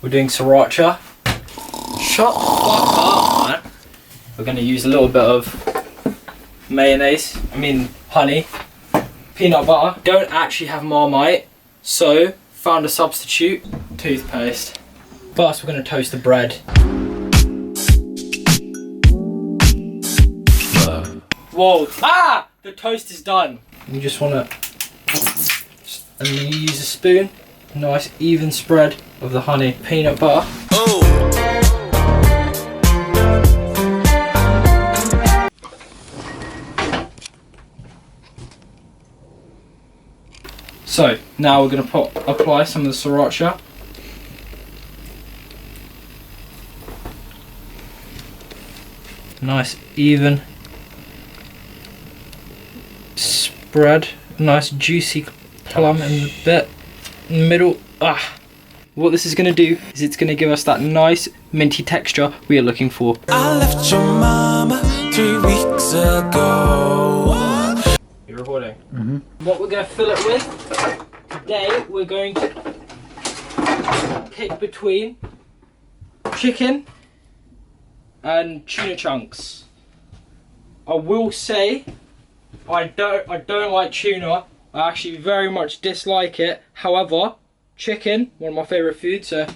We're doing Sarachia. Shut the fuck up, man. We're going to use a little bit of honey, peanut butter. Don't actually have Marmite, so found a substitute, toothpaste. First, we're going to toast the bread. Whoa! Ah! The toast is done. You just want to, and then you use a spoon. Nice even spread of the honey, peanut butter. Oh! So now we're going to apply some of the Sarachia. Nice even spread, nice juicy plum in the bit in the middle. What this is going to do is it's going to give us that nice minty texture we are looking for. I left your mama 3 weeks ago. You're recording? Mm-hmm. What we're going to fill it with today, we're going to pick between chicken and tuna chunks. I will say I don't like tuna. I actually very much dislike it. However, chicken, one of my favourite foods, so